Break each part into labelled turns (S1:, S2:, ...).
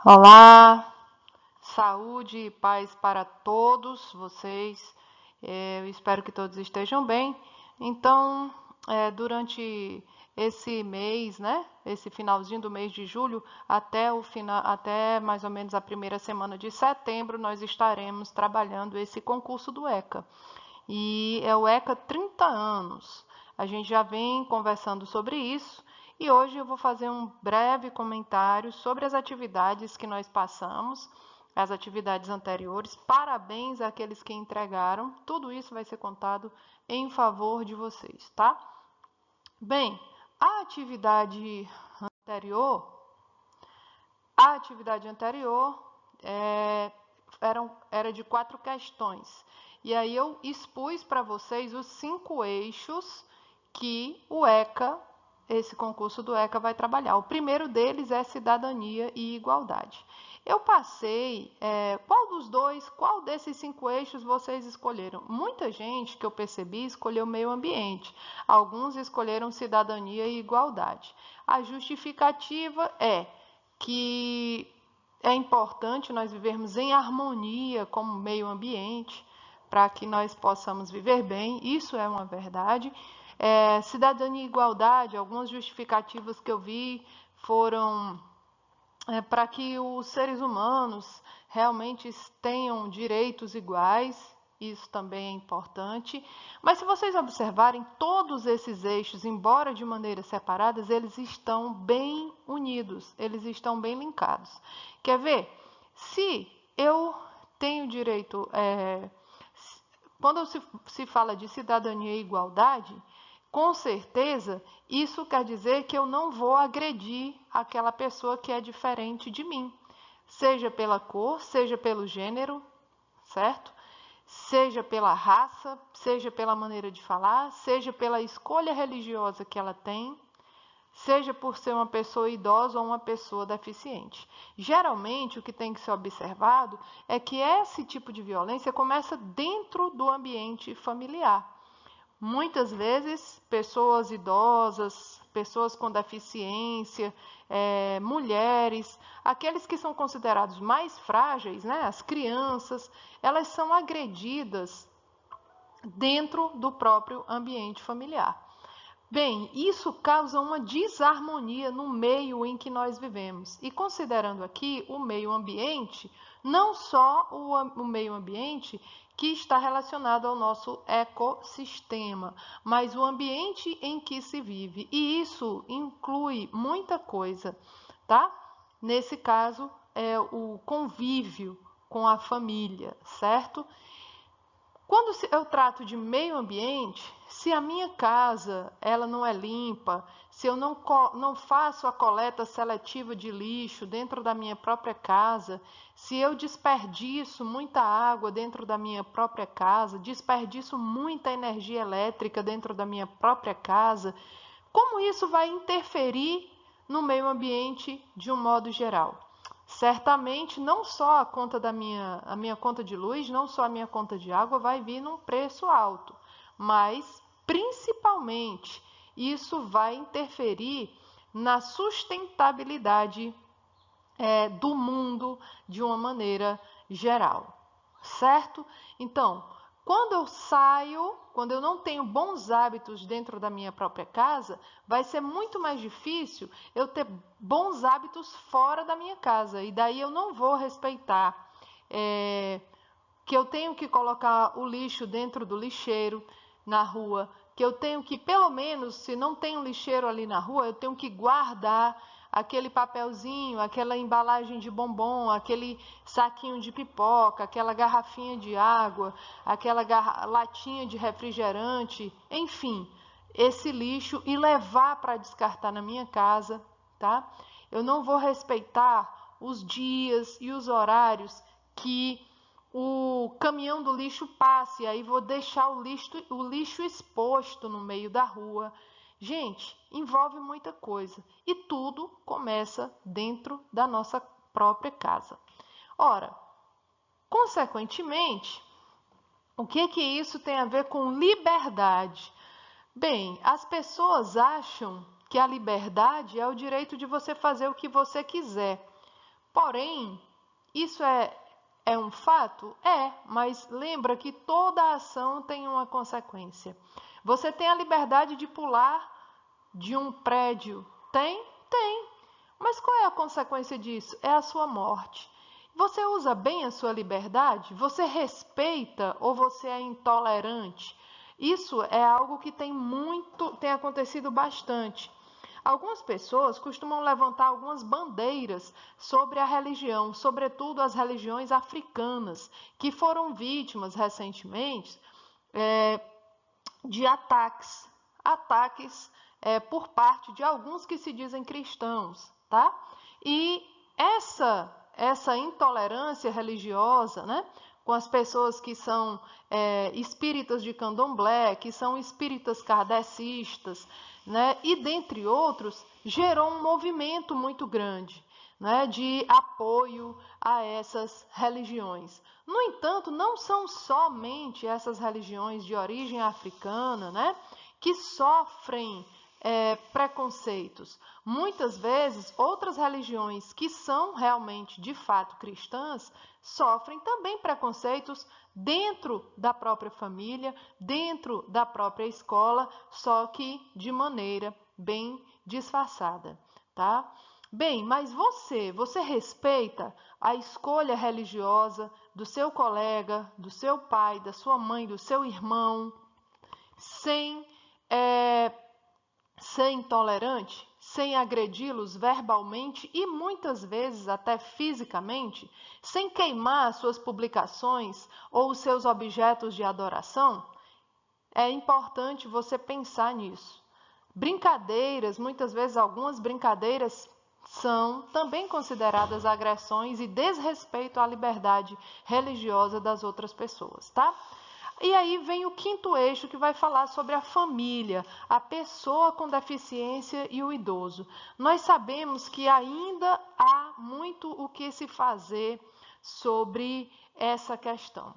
S1: Olá, saúde e paz para todos vocês. Eu espero que todos estejam bem. Então, durante esse mês, né, esse finalzinho do mês de julho, até mais ou menos a primeira semana de setembro, nós estaremos trabalhando esse concurso do ECA. E é o ECA 30 anos. A gente já vem conversando sobre isso e hoje eu vou fazer um breve comentário sobre as atividades que nós passamos, as atividades anteriores. Parabéns àqueles que entregaram. Tudo isso vai ser contado em favor de vocês, tá? Bem, a atividade anterior, a atividade anterior era de 4 questões. E aí eu expus para vocês os 5 eixos que o ECA, esse concurso do ECA, vai trabalhar. O primeiro deles é cidadania e igualdade. Eu passei, qual desses 5 eixos vocês escolheram? Muita gente que eu percebi escolheu meio ambiente, alguns escolheram cidadania e igualdade. A justificativa é que é importante nós vivermos em harmonia com o meio ambiente, para que nós possamos viver bem, isso é uma verdade. Cidadania e igualdade, algumas justificativas que eu vi foram para que os seres humanos realmente tenham direitos iguais, isso também é importante. Mas se vocês observarem, todos esses eixos, embora de maneiras separadas, eles estão bem unidos, eles estão bem linkados. Quer ver? Se eu tenho direito, quando se fala de cidadania e igualdade, com certeza, isso quer dizer que eu não vou agredir aquela pessoa que é diferente de mim, seja pela cor, seja pelo gênero, certo? Seja pela raça, seja pela maneira de falar, seja pela escolha religiosa que ela tem, seja por ser uma pessoa idosa ou uma pessoa deficiente. Geralmente, o que tem que ser observado é que esse tipo de violência começa dentro do ambiente familiar. Muitas vezes, pessoas idosas, pessoas com deficiência, mulheres, aqueles que são considerados mais frágeis, né, as crianças, elas são agredidas dentro do próprio ambiente familiar. Bem, isso causa uma desarmonia no meio em que nós vivemos. E considerando aqui o meio ambiente, não só o meio ambiente que está relacionado ao nosso ecossistema, mas o ambiente em que se vive. E isso inclui muita coisa, tá? Nesse caso, é o convívio com a família, certo? Quando eu trato de meio ambiente, se a minha casa ela não é limpa, se eu não faço a coleta seletiva de lixo dentro da minha própria casa, se eu desperdiço muita água dentro da minha própria casa, desperdiço muita energia elétrica dentro da minha própria casa, como isso vai interferir no meio ambiente de um modo geral? Certamente, não só a minha conta de luz, não só a minha conta de água vai vir num preço alto, mas principalmente isso vai interferir na sustentabilidade do mundo de uma maneira geral, certo? Então, quando eu não tenho bons hábitos dentro da minha própria casa, vai ser muito mais difícil eu ter bons hábitos fora da minha casa. E daí eu não vou respeitar que eu tenho que colocar o lixo dentro do lixeiro na rua, que eu tenho que, pelo menos, se não tem um lixeiro ali na rua, eu tenho que guardar aquele papelzinho, aquela embalagem de bombom, aquele saquinho de pipoca, aquela garrafinha de água, aquela latinha de refrigerante, enfim, esse lixo e levar para descartar na minha casa, tá? Eu não vou respeitar os dias e os horários que o caminhão do lixo passe, aí vou deixar o lixo exposto no meio da rua. Gente, envolve muita coisa e tudo começa dentro da nossa própria casa. Ora, consequentemente, o que isso tem a ver com liberdade? Bem, as pessoas acham que a liberdade é o direito de você fazer o que você quiser. Porém, isso é um fato? Mas lembra que toda ação tem uma consequência. Você tem a liberdade de pular de um prédio? Tem? Tem. Mas qual é a consequência disso? É a sua morte. Você usa bem a sua liberdade? Você respeita ou você é intolerante? Isso é algo que tem acontecido bastante. Algumas pessoas costumam levantar algumas bandeiras sobre a religião, sobretudo as religiões africanas, que foram vítimas recentemente de ataques por parte de alguns que se dizem cristãos, tá? E essa intolerância religiosa, né, com as pessoas que são espíritas de candomblé, que são espíritas kardecistas, né, e dentre outros, gerou um movimento muito grande, né, de apoio a essas religiões. No entanto, não são somente essas religiões de origem africana, né, que sofrem preconceitos. Muitas vezes, outras religiões que são realmente, de fato, cristãs, sofrem também preconceitos dentro da própria família, dentro da própria escola, só que de maneira bem disfarçada, tá? Bem, mas você respeita a escolha religiosa do seu colega, do seu pai, da sua mãe, do seu irmão, sem ser intolerante, sem agredi-los verbalmente e muitas vezes até fisicamente, sem queimar suas publicações ou os seus objetos de adoração? É importante você pensar nisso. Brincadeiras, muitas vezes algumas brincadeiras são também consideradas agressões e desrespeito à liberdade religiosa das outras pessoas, tá? E aí vem o quinto eixo, que vai falar sobre a família, a pessoa com deficiência e o idoso. Nós sabemos que ainda há muito o que se fazer sobre essa questão.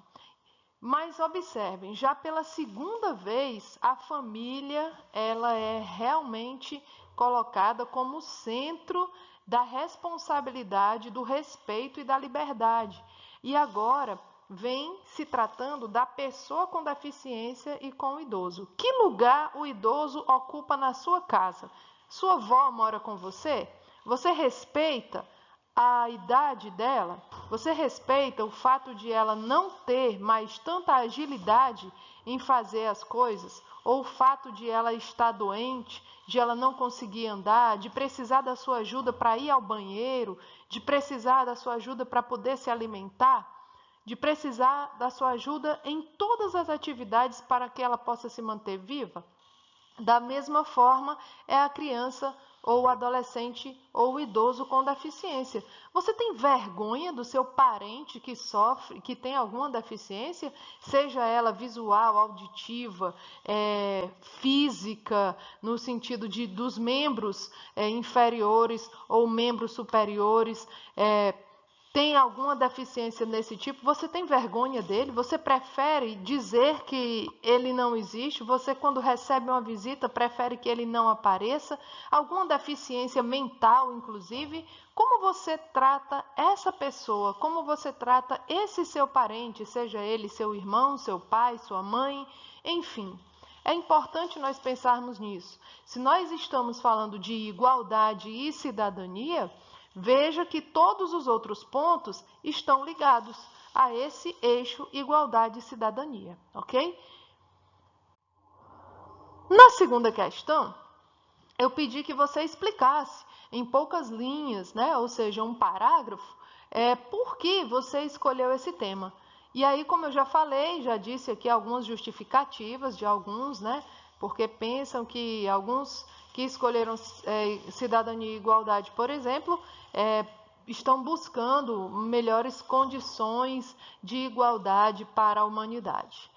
S1: Mas observem, já pela segunda vez, a família ela é realmente colocada como centro da responsabilidade, do respeito e da liberdade. E agora vem se tratando da pessoa com deficiência e com o idoso. Que lugar o idoso ocupa na sua casa? Sua avó mora com você? Você respeita a idade dela? Você respeita o fato de ela não ter mais tanta agilidade em fazer as coisas? Ou o fato de ela estar doente, de ela não conseguir andar, de precisar da sua ajuda para ir ao banheiro, de precisar da sua ajuda para poder se alimentar? De precisar da sua ajuda em todas as atividades para que ela possa se manter viva? Da mesma forma, é a criança ou o adolescente ou o idoso com deficiência. Você tem vergonha do seu parente que sofre, que tem alguma deficiência, seja ela visual, auditiva, física, no sentido dos membros inferiores ou membros superiores, tem alguma deficiência nesse tipo? Você tem vergonha dele? Você prefere dizer que ele não existe? Você, quando recebe uma visita, prefere que ele não apareça? Alguma deficiência mental, inclusive? Como você trata essa pessoa? Como você trata esse seu parente, seja ele seu irmão, seu pai, sua mãe, enfim? É importante nós pensarmos nisso. Se nós estamos falando de igualdade e cidadania, veja que todos os outros pontos estão ligados a esse eixo igualdade e cidadania, ok? Na segunda questão, eu pedi que você explicasse em poucas linhas, né, ou seja, um parágrafo, por que você escolheu esse tema. E aí, como eu já falei, já disse aqui algumas justificativas de alguns, né, porque pensam que alguns que escolheram cidadania e igualdade, por exemplo, estão buscando melhores condições de igualdade para a humanidade.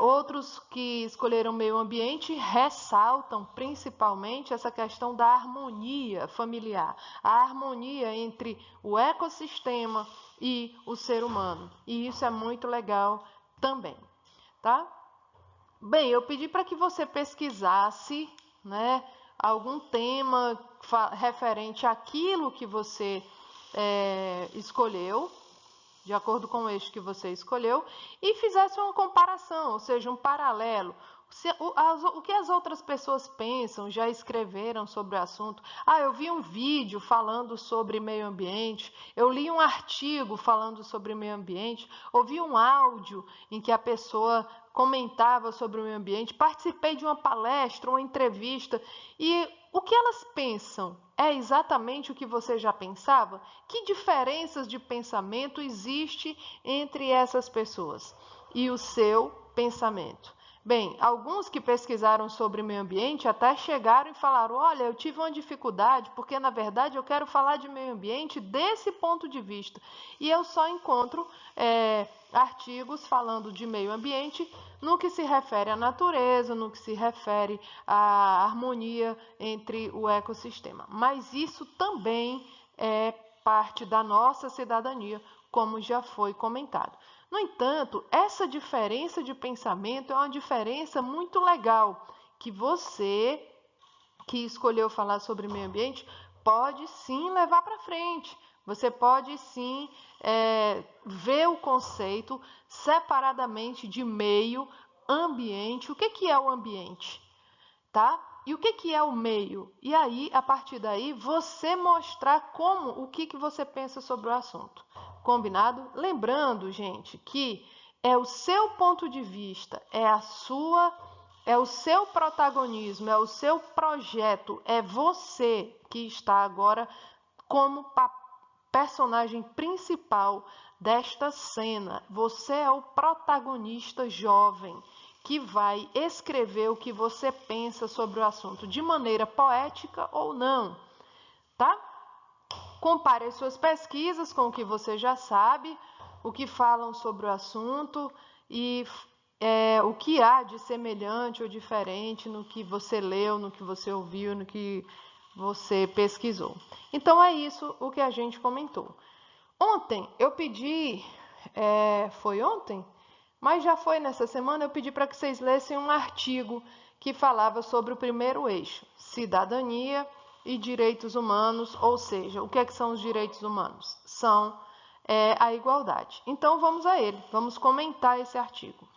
S1: Outros que escolheram meio ambiente ressaltam principalmente essa questão da harmonia familiar, a harmonia entre o ecossistema e o ser humano. E isso é muito legal também, tá? Bem, eu pedi para que você pesquisasse, né, algum tema referente àquilo que você escolheu, de acordo com o eixo que você escolheu, e fizesse uma comparação, ou seja, um paralelo. O que as outras pessoas pensam, já escreveram sobre o assunto. Eu vi um vídeo falando sobre meio ambiente, eu li um artigo falando sobre meio ambiente, ouvi um áudio em que a pessoa comentava sobre o meio ambiente, participei de uma palestra, uma entrevista, e o que elas pensam é exatamente o que você já pensava? Que diferenças de pensamento existe entre essas pessoas e o seu pensamento? Bem, alguns que pesquisaram sobre meio ambiente até chegaram e falaram: olha, eu tive uma dificuldade porque, na verdade, eu quero falar de meio ambiente desse ponto de vista. E eu só encontro artigos falando de meio ambiente no que se refere à natureza, no que se refere à harmonia entre o ecossistema. Mas isso também é parte da nossa cidadania, como já foi comentado. No entanto, essa diferença de pensamento é uma diferença muito legal, que você, que escolheu falar sobre meio ambiente, pode sim levar para frente. Você pode sim ver o conceito separadamente de meio ambiente. O que é o ambiente? Tá? E o que é o meio? E aí, a partir daí, você mostrar o que você pensa sobre o assunto. Combinado? Lembrando, gente, que é o seu ponto de vista, é o seu protagonismo, é o seu projeto, é você que está agora como personagem principal desta cena. Você é o protagonista jovem que vai escrever o que você pensa sobre o assunto, de maneira poética ou não, tá? Compare as suas pesquisas com o que você já sabe, o que falam sobre o assunto e o que há de semelhante ou diferente no que você leu, no que você ouviu, no que você pesquisou. Então, é isso o que a gente comentou. Ontem eu pedi, foi ontem? Mas já foi nessa semana, eu pedi para que vocês lessem um artigo que falava sobre o primeiro eixo, cidadania e direitos humanos, ou seja, o que é que são os direitos humanos? São a igualdade. Então vamos a ele, vamos comentar esse artigo.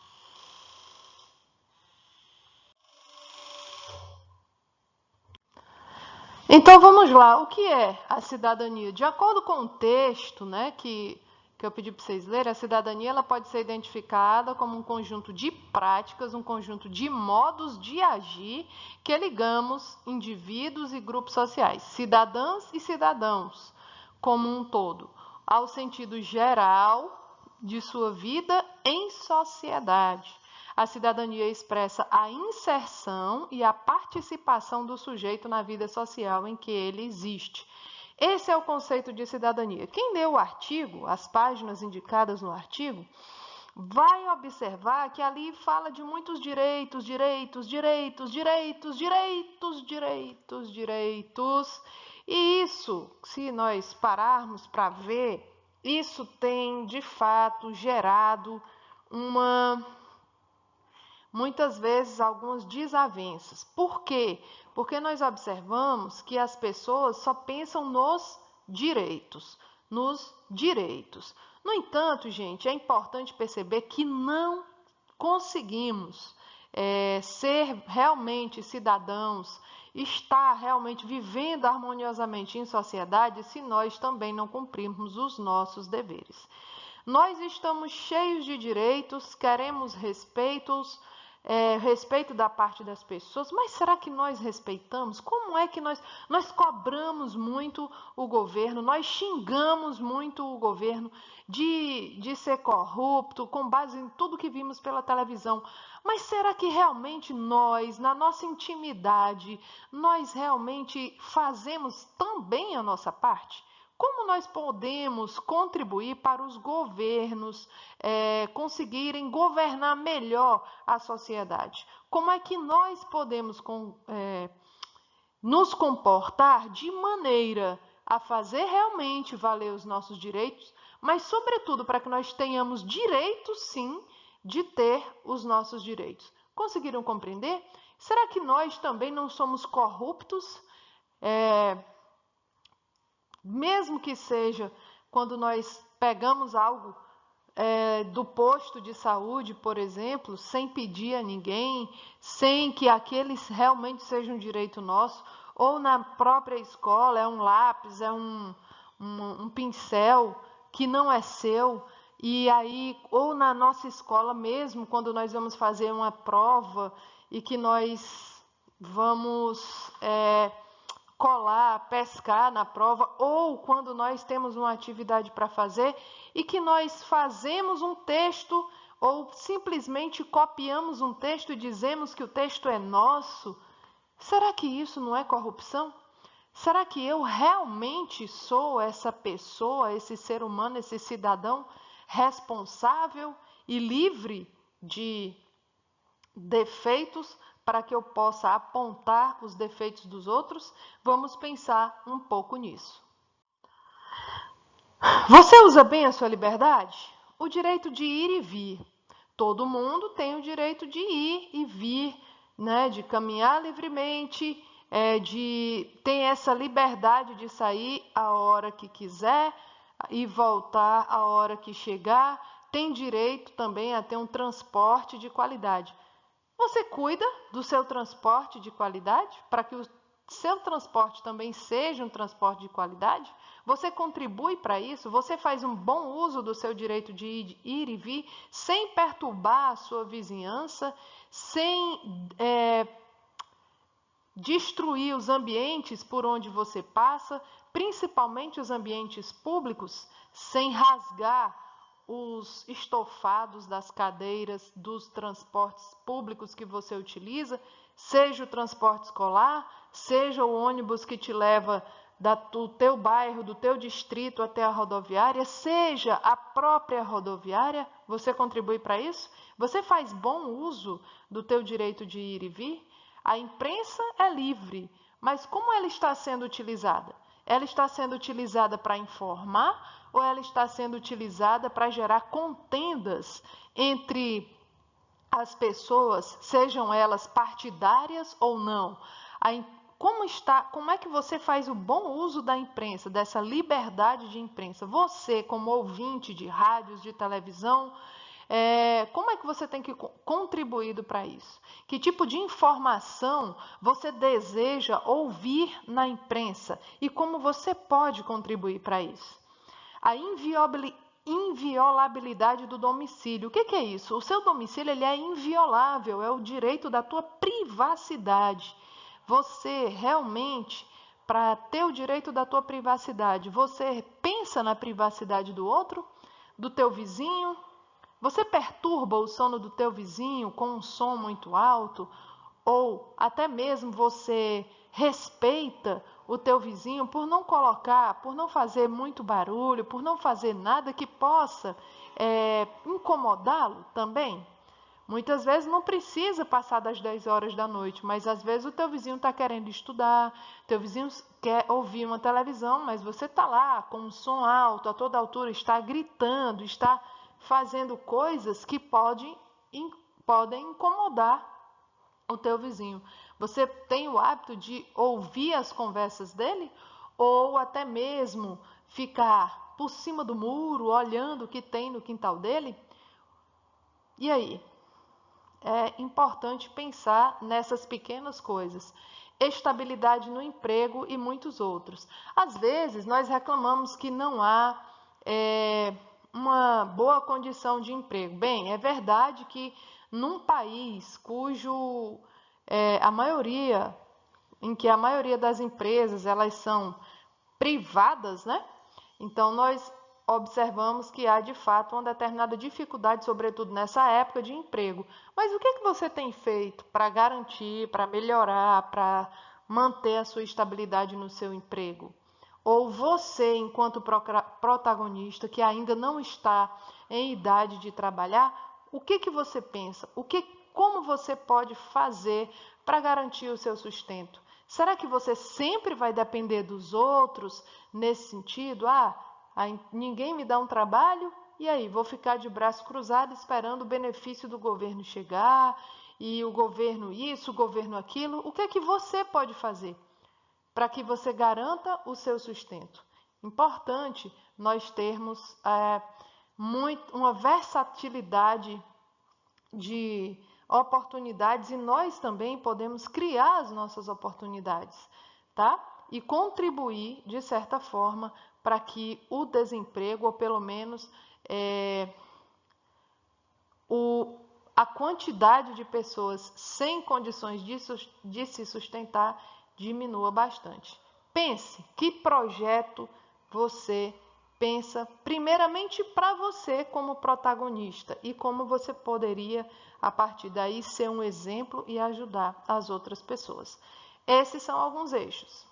S1: Então vamos lá, o que é a cidadania? De acordo com o texto, né, que eu pedi para vocês lerem, a cidadania ela pode ser identificada como um conjunto de práticas, um conjunto de modos de agir que ligamos indivíduos e grupos sociais, cidadãs e cidadãos, como um todo, ao sentido geral de sua vida em sociedade. A cidadania expressa a inserção e a participação do sujeito na vida social em que ele existe. Esse é o conceito de cidadania. Quem lê o artigo, as páginas indicadas no artigo, vai observar que ali fala de muitos direitos, direitos, direitos, direitos, direitos, direitos, direitos. E isso, se nós pararmos para ver, isso tem de fato gerado muitas vezes algumas desavenças. Por quê? Porque nós observamos que as pessoas só pensam nos direitos, nos direitos. No entanto, gente, é importante perceber que não conseguimos ser realmente cidadãos, estar realmente vivendo harmoniosamente em sociedade se nós também não cumprirmos os nossos deveres. Nós estamos cheios de direitos, queremos respeito da parte das pessoas, mas será que nós respeitamos? Como é que nós cobramos muito o governo, nós xingamos muito o governo de ser corrupto, com base em tudo que vimos pela televisão. Mas será que realmente nós, na nossa intimidade, nós realmente fazemos também a nossa parte? Como nós podemos contribuir para os governos conseguirem governar melhor a sociedade? Como é que nós podemos nos comportar de maneira a fazer realmente valer os nossos direitos, mas, sobretudo, para que nós tenhamos direito, sim, de ter os nossos direitos? Conseguiram compreender? Será que nós também não somos corruptos? mesmo que seja quando nós pegamos algo do posto de saúde, por exemplo, sem pedir a ninguém, sem que aqueles realmente seja um direito nosso, ou na própria escola, é um lápis, é um pincel que não é seu, e aí, ou na nossa escola mesmo, quando nós vamos fazer uma prova e que nós vamos colar, pescar na prova, ou quando nós temos uma atividade para fazer e que nós fazemos um texto ou simplesmente copiamos um texto e dizemos que o texto é nosso, será que isso não é corrupção? Será que eu realmente sou essa pessoa, esse ser humano, esse cidadão responsável e livre de defeitos para que eu possa apontar os defeitos dos outros? Vamos pensar um pouco nisso. Você usa bem a sua liberdade? O direito de ir e vir. Todo mundo tem o direito de ir e vir, né? De caminhar livremente, de ter essa liberdade de sair a hora que quiser e voltar a hora que chegar. Tem direito também a ter um transporte de qualidade. Você cuida do seu transporte de qualidade para que o seu transporte também seja um transporte de qualidade? Você contribui para isso? Você faz um bom uso do seu direito de ir e vir sem perturbar a sua vizinhança, sem destruir os ambientes por onde você passa, principalmente os ambientes públicos, sem rasgar os estofados das cadeiras dos transportes públicos que você utiliza, seja o transporte escolar, seja o ônibus que te leva do teu bairro, do teu distrito até a rodoviária, seja a própria rodoviária, você contribui para isso? Você faz bom uso do teu direito de ir e vir? A imprensa é livre, mas como ela está sendo utilizada? Ela está sendo utilizada para informar ou ela está sendo utilizada para gerar contendas entre as pessoas, sejam elas partidárias ou não? Como é que você faz o bom uso da imprensa, dessa liberdade de imprensa? Você, como ouvinte de rádios, de televisão, como é que você tem contribuído para isso? Que tipo de informação você deseja ouvir na imprensa? E como você pode contribuir para isso? A inviolabilidade do domicílio. O que é isso? O seu domicílio ele é inviolável, é o direito da tua privacidade. Você realmente, para ter o direito da tua privacidade, você pensa na privacidade do outro, do teu vizinho? Você perturba o sono do teu vizinho com um som muito alto? Ou até mesmo você respeita o teu vizinho por não por não fazer muito barulho, por não fazer nada que possa incomodá-lo também? Muitas vezes não precisa passar das 10 horas da noite, mas às vezes o teu vizinho está querendo estudar, teu vizinho quer ouvir uma televisão, mas você está lá com um som alto, a toda altura, está gritando, está fazendo coisas que podem incomodar o teu vizinho. Você tem o hábito de ouvir as conversas dele ou até mesmo ficar por cima do muro olhando o que tem no quintal dele? E aí? É importante pensar nessas pequenas coisas. Estabilidade no emprego e muitos outros. Às vezes, nós reclamamos que não há uma boa condição de emprego. Bem, é verdade que num país em que a maioria das empresas elas são privadas, né? Então nós observamos que há de fato uma determinada dificuldade, sobretudo nessa época de emprego. Mas o que você tem feito para garantir, para melhorar, para manter a sua estabilidade no seu emprego? Ou você, enquanto protagonista que ainda não está em idade de trabalhar, o que você pensa? Como você pode fazer para garantir o seu sustento? Será que você sempre vai depender dos outros nesse sentido? Ninguém me dá um trabalho, e aí? Vou ficar de braço cruzado esperando o benefício do governo chegar, e o governo isso, o governo aquilo. O que você pode fazer para que você garanta o seu sustento? importante nós termos uma versatilidade de oportunidades e nós também podemos criar as nossas oportunidades, tá? E contribuir, de certa forma, para que o desemprego, ou pelo menos a quantidade de pessoas sem condições de se sustentar diminua bastante. Pense que projeto você pensa primeiramente para você como protagonista e como você poderia, a partir daí, ser um exemplo e ajudar as outras pessoas. Esses são alguns eixos.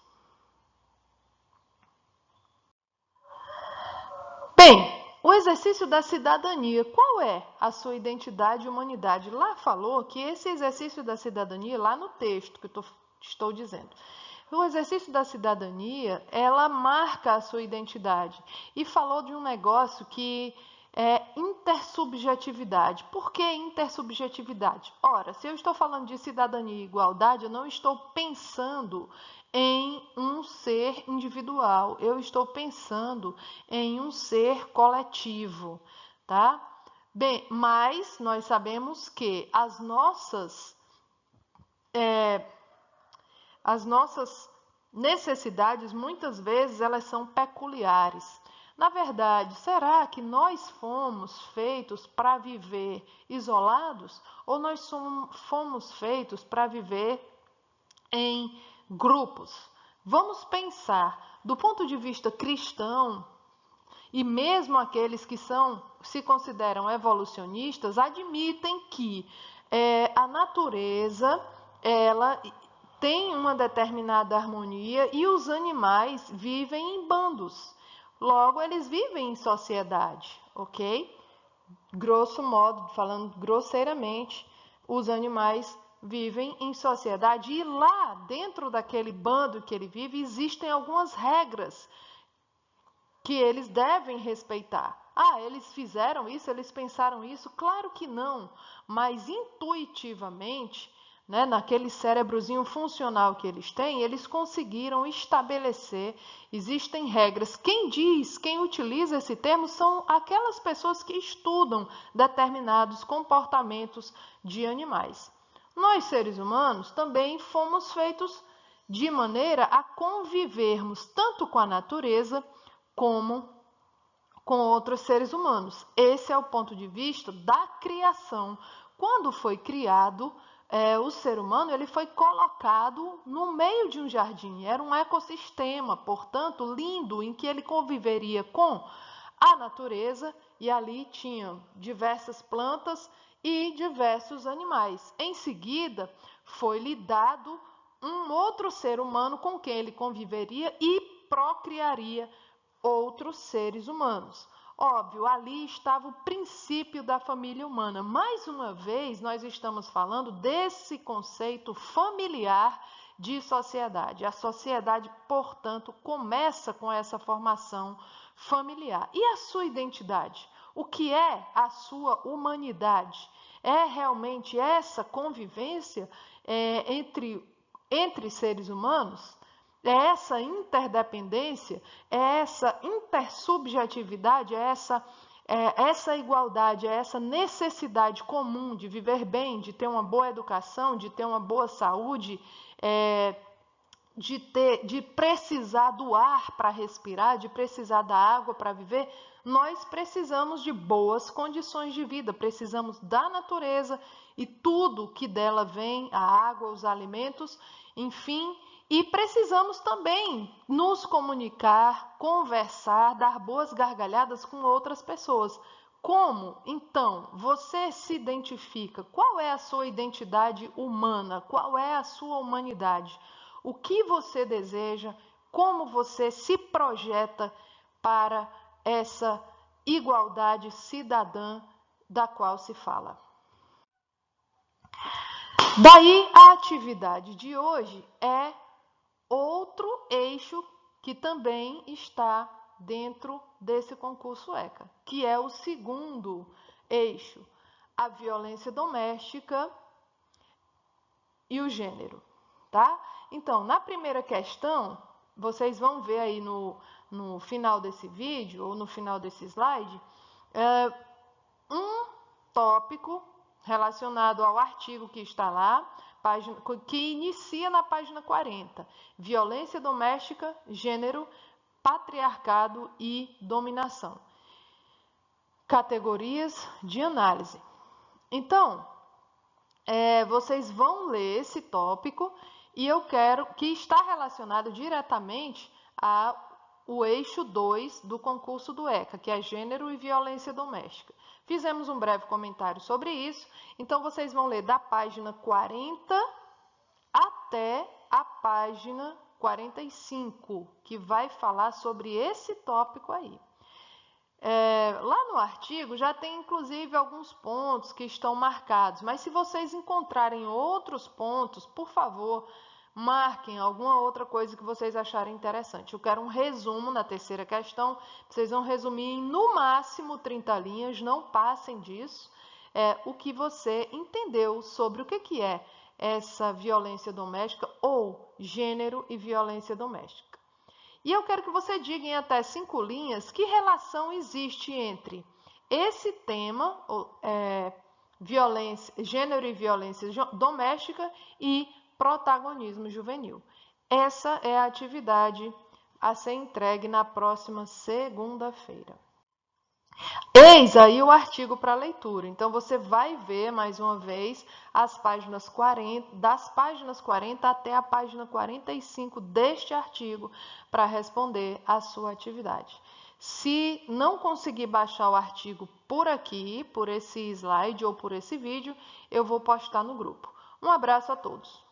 S1: Bem, o exercício da cidadania, qual é a sua identidade e humanidade? Lá falou que esse exercício da cidadania, lá no texto que eu estou dizendo, o exercício da cidadania, ela marca a sua identidade. E falou de um negócio que é intersubjetividade. Por que intersubjetividade? Ora, se eu estou falando de cidadania e igualdade, eu não estou pensando em um ser individual, eu estou pensando em um ser coletivo, tá? Bem, mas nós sabemos que as nossas necessidades, muitas vezes, elas são peculiares. Na verdade, será que nós fomos feitos para viver isolados ou nós fomos feitos para viver em grupos? Vamos pensar, do ponto de vista cristão, e mesmo aqueles que se consideram evolucionistas, admitem que a natureza, ela tem uma determinada harmonia e os animais vivem em bandos. Logo, eles vivem em sociedade, ok? Grosso modo, falando grosseiramente, os animais vivem em sociedade e lá, dentro daquele bando que ele vive, existem algumas regras que eles devem respeitar. Ah, eles fizeram isso, eles pensaram isso? Claro que não, mas intuitivamente, né, naquele cérebrozinho funcional que eles têm, eles conseguiram estabelecer, existem regras. Quem utiliza esse termo são aquelas pessoas que estudam determinados comportamentos de animais. Nós, seres humanos, também fomos feitos de maneira a convivermos tanto com a natureza como com outros seres humanos. Esse é o ponto de vista da criação. Quando foi criado, o ser humano ele foi colocado no meio de um jardim. Era um ecossistema, portanto, lindo, em que ele conviveria com a natureza e ali tinha diversas plantas e diversos animais. Em seguida, foi-lhe dado um outro ser humano com quem ele conviveria e procriaria outros seres humanos. Óbvio, ali estava o princípio da família humana. Mais uma vez, nós estamos falando desse conceito familiar de sociedade. A sociedade, portanto, começa com essa formação familiar. E a sua identidade? O que é a sua humanidade? É realmente essa convivência entre seres humanos? É essa interdependência, é essa intersubjetividade, é essa igualdade, é essa necessidade comum de viver bem, de ter uma boa educação, de ter uma boa saúde, de precisar do ar para respirar, de precisar da água para viver. Nós precisamos de boas condições de vida, precisamos da natureza e tudo que dela vem, a água, os alimentos, enfim. E precisamos também nos comunicar, conversar, dar boas gargalhadas com outras pessoas. Como, então, você se identifica? Qual é a sua identidade humana? Qual é a sua humanidade? O que você deseja? Como você se projeta para essa igualdade cidadã da qual se fala? Daí, a atividade de hoje é outro eixo que também está dentro desse concurso ECA, que é o segundo eixo, a violência doméstica e o gênero, tá? Então, na primeira questão, vocês vão ver aí no final desse vídeo ou no final desse slide um tópico relacionado ao artigo que está lá, que inicia na página 40. Violência doméstica, gênero, patriarcado e dominação. Categorias de análise. Então, vocês vão ler esse tópico e eu quero que está relacionado diretamente ao eixo 2 do concurso do ECA, que é Gênero e Violência Doméstica. Fizemos um breve comentário sobre isso, então vocês vão ler da página 40 até a página 45, que vai falar sobre esse tópico aí. Lá no artigo já tem inclusive alguns pontos que estão marcados, mas se vocês encontrarem outros pontos, por favor, marquem alguma outra coisa que vocês acharem interessante. Eu quero um resumo na terceira questão, vocês vão resumir em no máximo 30 linhas, não passem disso, o que você entendeu sobre o que é essa violência doméstica ou gênero e violência doméstica. E eu quero que você diga em até 5 linhas que relação existe entre esse tema, gênero e violência doméstica, e protagonismo juvenil. Essa é a atividade a ser entregue na próxima segunda-feira. Eis aí o artigo para leitura. Então, você vai ver, mais uma vez, as páginas 40, das páginas 40 até a página 45 deste artigo para responder a sua atividade. Se não conseguir baixar o artigo por aqui, por esse slide ou por esse vídeo, eu vou postar no grupo. Um abraço a todos.